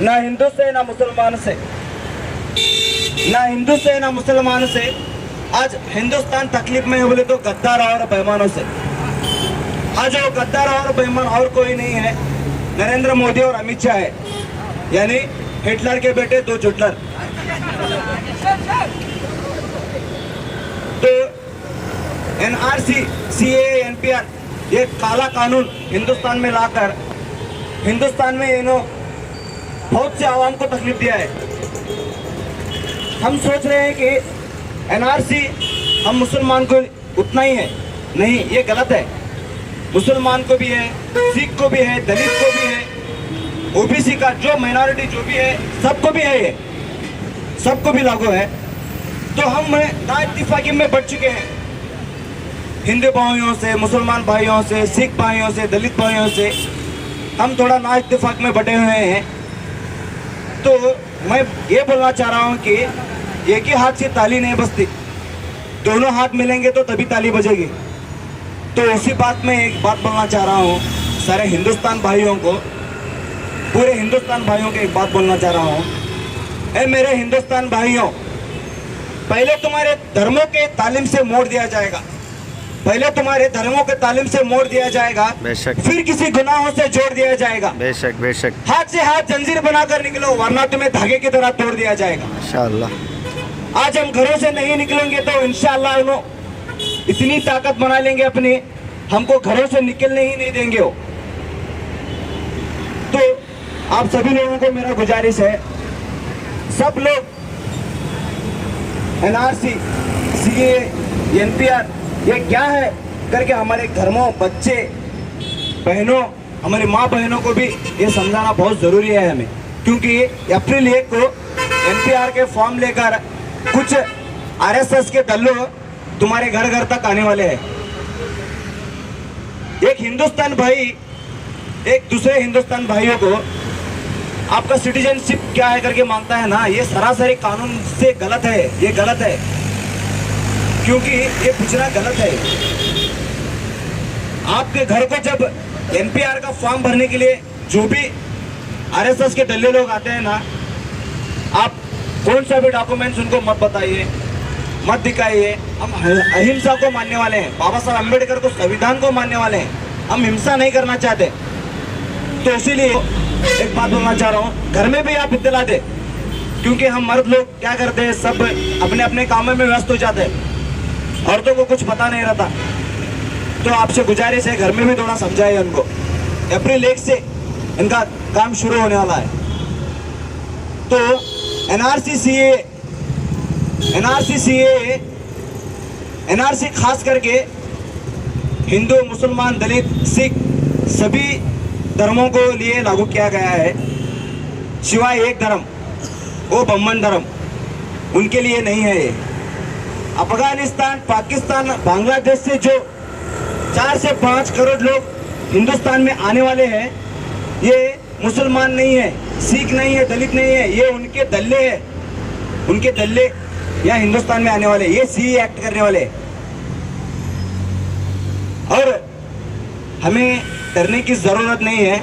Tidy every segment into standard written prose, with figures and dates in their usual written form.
ना हिंदू से ना मुसलमान से, ना हिंदू से ना मुसलमान से आज हिंदुस्तान तकलीफ में है बोले तो गद्दार और बेईमानों से। आज वो गद्दार और बेईमान और कोई नहीं है, नरेंद्र मोदी और अमित शाह है, यानी हिटलर के बेटे दो जुटलर। तो एनआरसी, सीएए, एनपीआर, ये काला कानून हिंदुस्तान में लाकर हिंदुस्तान में इन्होंने बहुत से आवाम को तकलीफ दिया है। हम सोच रहे हैं कि एनआरसी हम मुसलमान को उतना ही है, नहीं, ये गलत है। मुसलमान को भी है, सिख को भी है, दलित को भी है, ओबीसी का जो माइनॉरिटी जो भी है सबको भी है, ये सबको भी लागू है। तो हम ना इत्तेफाकी में बढ़ चुके हैं, हिंदू भाइयों से, मुसलमान भाइयों से, सिख भाइयों से, दलित भाइयों से हम थोड़ा ना इत्तेफाक में बढ़े हुए हैं। तो मैं ये बोलना चाह रहा हूँ कि एक ही हाथ से ताली नहीं बजती, दोनों हाथ मिलेंगे तो तभी ताली बजेगी। तो उसी बात में एक बात बोलना चाह रहा हूँ सारे हिंदुस्तान भाइयों को, पूरे हिंदुस्तान भाइयों को एक बात बोलना चाह रहा हूँ। ऐ मेरे हिंदुस्तान भाइयों, पहले तुम्हारे धर्मों के तालीम से मोड़ दिया जाएगा, पहले तुम्हारे धर्मों के तालीम से मोड़ दिया जाएगा, बेशक, फिर किसी गुनाहों से जोड़ दिया जाएगा। बेशक बेशक, हाथ से हाथ जंजीर बनाकर निकलो, वरना तुम्हें धागे की तरह तोड़ दिया जाएगा। इंशाअल्लाह। आज हम घरों से नहीं निकलेंगे तो इंशाअल्लाह उन्होंने इतनी ताकत बना लेंगे अपनी, हमको घरों से निकलने ही नहीं देंगे वो। तो आप सभी लोगों को मेरा गुजारिश है, सब लोग एनआरसी, सीएए, एनपीआर ये क्या है करके हमारे घरों, बच्चे, बहनों, हमारी माँ बहनों को भी ये समझाना बहुत ज़रूरी है हमें, क्योंकि अप्रैल 1 को एनपीआर के फॉर्म लेकर कुछ आरएसएस के दल्लू तुम्हारे घर घर तक आने वाले हैं। एक हिंदुस्तान भाई एक दूसरे हिंदुस्तान भाइयों को आपका सिटीजनशिप क्या है करके मांगता है ना, ये सरासरी कानून से गलत है, ये गलत है, क्योंकि ये पूछना गलत है। आपके घर को जब एनपीआर का फॉर्म भरने के लिए जो भी आरएसएस के दल्ले लोग आते हैं ना, आप कौन सा भी डॉक्यूमेंट्स उनको मत बताइए, मत दिखाइए। हम अहिंसा को मानने वाले हैं, बाबा साहब अम्बेडकर को, संविधान को मानने वाले हैं, हम हिंसा नहीं करना चाहते। तो इसीलिए एक बात बोलना चाह रहा हूँ, घर में भी आप इत्तला दे, क्योंकि हम मर्द लोग क्या करते हैं, सब अपने अपने कामों में व्यस्त हो जाते हैं, औरतों को कुछ पता नहीं रहता। तो आपसे गुजारिश है घर में भी थोड़ा समझाइए उनको। अप्रैल 1 से इनका काम शुरू होने वाला है। तो एनआरसी खास करके हिंदू, मुसलमान, दलित, सिख सभी धर्मों को लिए लागू किया गया है, सिवाय एक धर्म, वो ब्राह्मण धर्म, उनके लिए नहीं है ये। अफगानिस्तान, पाकिस्तान, बांग्लादेश से जो 4 से 5 करोड़ लोग हिंदुस्तान में आने वाले हैं, ये मुसलमान नहीं है, सिख नहीं है, दलित नहीं है, ये उनके दल्ले हैं, उनके दल्ले यहाँ हिंदुस्तान में आने वाले, ये सीए एक्ट करने वाले। और हमें डरने की जरूरत नहीं है,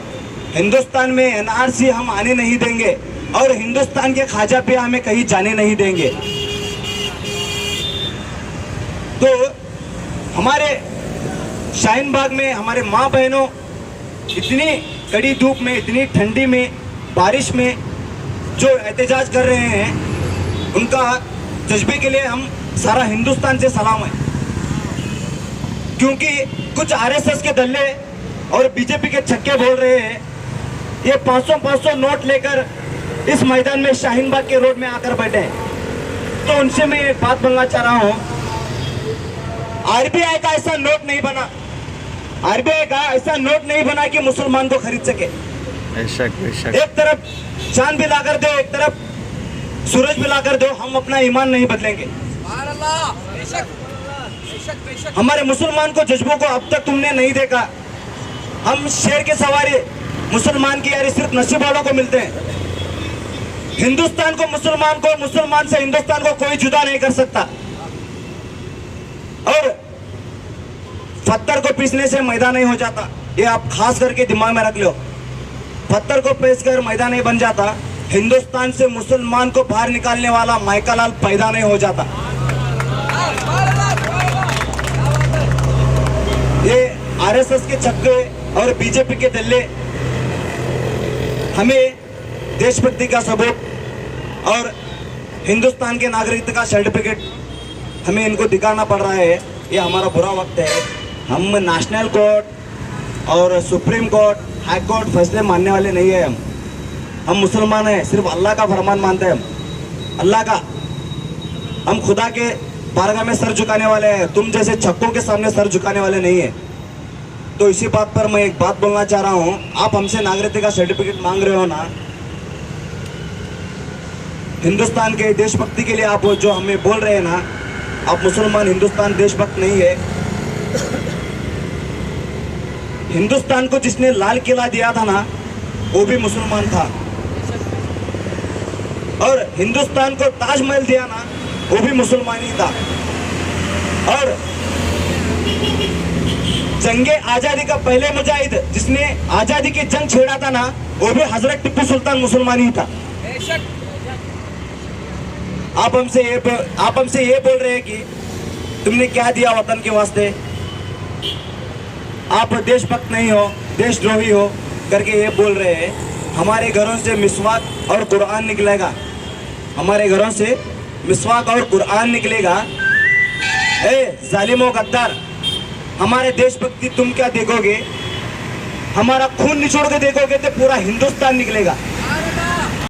हिंदुस्तान में एनआरसी हम आने नहीं देंगे और हिंदुस्तान के ख्वाजा पे हमें कहीं जाने नहीं देंगे। तो हमारे शाहीन बाग में हमारे माँ बहनों इतनी कड़ी धूप में, इतनी ठंडी में, बारिश में जो एहतजाज कर रहे हैं, उनका जज्बे के लिए हम सारा हिंदुस्तान से सलाम है। क्योंकि कुछ आरएसएस के दल्ले और बीजेपी के छक्के बोल रहे हैं, ये 500-500 नोट लेकर इस मैदान में शाहीन बाग के रोड में आकर बैठे हैं। तो उनसे मैं एक बात बोलना चाह रहा हूँ, आरबीआई का ऐसा नोट नहीं बना, आरबीआई का ऐसा नोट नहीं बना कि मुसलमान को खरीद सके। बेशक बेशक, एक तरफ चांद भी लाकर दो, एक तरफ सूरज भी लाकर दो, हम अपना ईमान नहीं बदलेंगे। हमारे मुसलमान को, जज्बों को अब तक तुमने नहीं देखा। हम शेर के सवारी मुसलमान की यारी सिर्फ नसीब वालों को मिलते हैं। हिंदुस्तान को, मुसलमान से हिंदुस्तान को कोई जुदा नहीं कर सकता। और पत्थर को पीसने से मैदान नहीं हो जाता, ये आप खास करके दिमाग में रख लो। पत्थर को पीस कर मैदान नहीं बन जाता, हिंदुस्तान से मुसलमान को बाहर निकालने वाला माइका लाल पैदा नहीं हो जाता। ये आरएसएस के छक्के और बीजेपी के दल्ले हमें देशभक्ति का सबूत और हिंदुस्तान के नागरिकता का सर्टिफिकेट हमें इनको दिखाना पड़ रहा है। ये हमारा बुरा वक्त है। हम नेशनल कोर्ट और सुप्रीम कोर्ट, हाई कोर्ट फैसले मानने वाले नहीं है। हम मुसलमान हैं, सिर्फ अल्लाह का फरमान मानते हैं। हम अल्लाह का, हम खुदा के बारगाह में सर झुकाने वाले हैं। तुम जैसे छक्कों के सामने सर झुकाने वाले नहीं है। तो इसी बात पर मैं एक बात बोलना चाह रहा हूँ। आप हमसे नागरिकता का सर्टिफिकेट मांग रहे हो ना, हिंदुस्तान के देशभक्ति के लिए आप जो हमें बोल रहे हैं ना, आप मुसलमान, हिंदुस्तान देशभक्त नहीं है। हिंदुस्तान को जिसने लाल किला दिया था ना, वो भी मुसलमान था। और हिंदुस्तान को ताजमहल दिया ना, वो भी मुसलमान ही था। और जंगे आजादी का पहले मुजाहिद जिसने आजादी की जंग छेड़ा था ना, वो भी हजरत टिप्पू सुल्तान मुसलमान ही था। आप हमसे ये बोल रहे हैं कि तुमने क्या दिया वतन के वास्ते, आप देशभक्त नहीं हो, देशद्रोही हो करके ये बोल रहे हैं। हमारे घरों से मिसवाक और कुरान निकलेगा, हमारे घरों से मिसवाक और कुरान निकलेगा। ए जालिमो गद्दार, हमारे देशभक्ति तुम क्या देखोगे? हमारा खून निचोड़ के देखोगे तो पूरा हिंदुस्तान निकलेगा।